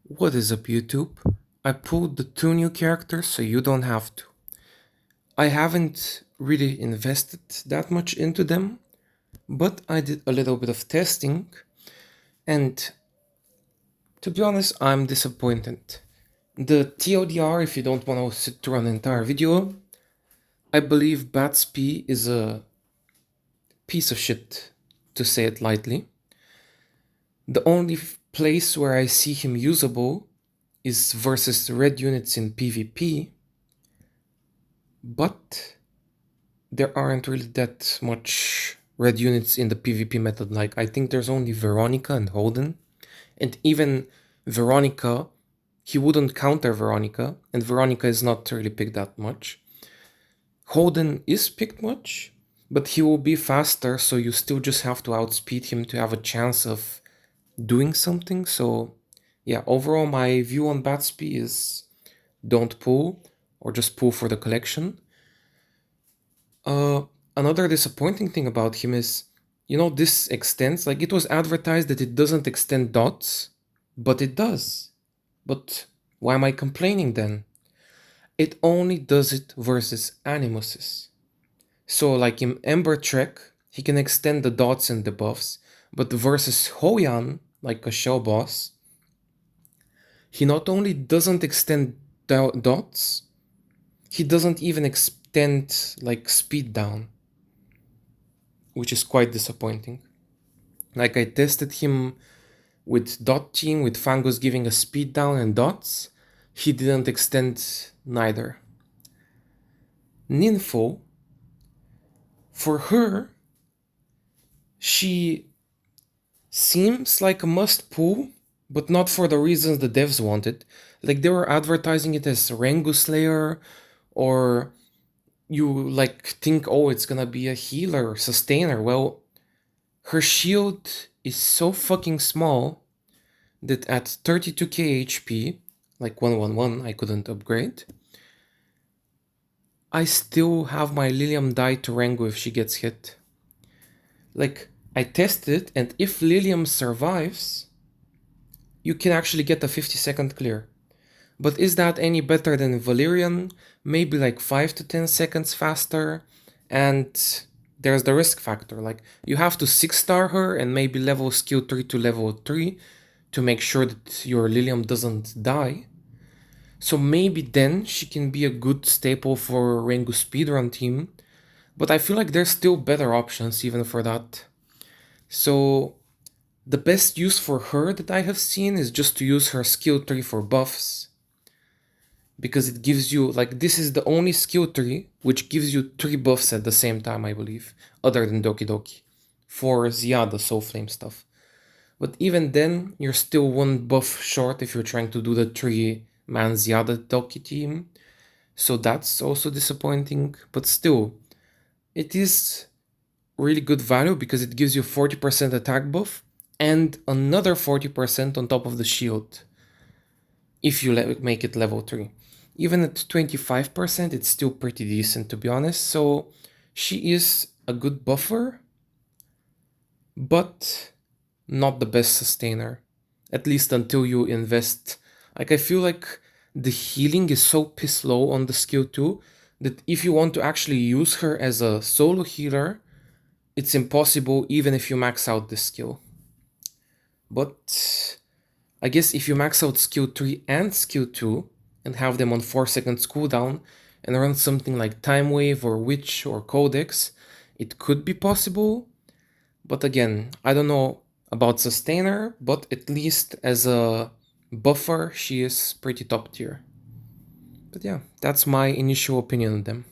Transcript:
What is up, YouTube? I pulled the two new characters so you don't have to. I haven't really invested that much into them, but I did a little bit of testing, and to be honest, I'm disappointed. The TLDR, if you don't want to sit through an entire video, I believe Batsby is a piece of shit, to say it lightly. The only place where I see him usable is versus red units in PvP, but there aren't really that much red units in the PvP method. Like, I think there's only Veronica and Holden. And even Veronica, he wouldn't counter Veronica, and Veronica is not really picked that much. Holden is picked much, but he will be faster, so you still just have to outspeed him to have a chance of doing something. So, yeah, overall, my view on Batsby is don't pull, or just pull for the collection. Uh, Another disappointing thing about him is, this extends, like it was advertised that it doesn't extend dots, but it does. But why am I complaining then? It only does it versus animuses. So like in Ember Trek, he can extend the dots and the buffs, but versus Hoyan, like a shell boss, he not only doesn't extend dots, he doesn't even extend like speed down, which is quite disappointing. Like I tested him with dot team, with Fangus giving a speed down and dots. He didn't extend neither. Ninfo, for her, she seems like a must pull, but not for the reasons the devs wanted. Like they were advertising it as Rengu Slayer, or you like think, oh, it's gonna be a healer or sustainer. Well, her shield is so fucking small that at 32k HP, like 111, I couldn't upgrade. I still have my Lilium die to Rengu if she gets hit. Like, I tested, and if Lilium survives, you can actually get a 50-second clear. But is that any better than Valyrian? Maybe like 5 to 10 seconds faster. And there's the risk factor. Like, you have to 6-star her and maybe level skill 3 to level 3 to make sure that your Lilium doesn't die. So maybe then she can be a good staple for Rengu speedrun team. But I feel like there's still better options even for that. So the best use for her that I have seen is just to use her skill tree for buffs. Because it gives you, like, this is the only skill tree which gives you 3 buffs at the same time, I believe. Other than Doki Doki. For Ziada Soul Flame stuff. But even then, you're still 1 buff short if you're trying to do the 3-man Ziada Doki team. So that's also disappointing. But still, it is really good value because it gives you 40% attack buff and another 40% on top of the shield if you make it level 3. Even at 25%, it's still pretty decent, to be honest. So she is a good buffer, but not the best sustainer, at least until you invest. Like, I feel like the healing is so piss low on the skill 2 that if you want to actually use her as a solo healer, it's impossible even if you max out the skill. But I guess if you max out skill 3 and skill 2 and have them on 4 seconds cooldown and run something like Time Wave or Witch or Codex, it could be possible. But again, I don't know about Sustainer, but at least as a buffer, she is pretty top tier. But yeah, that's my initial opinion on them.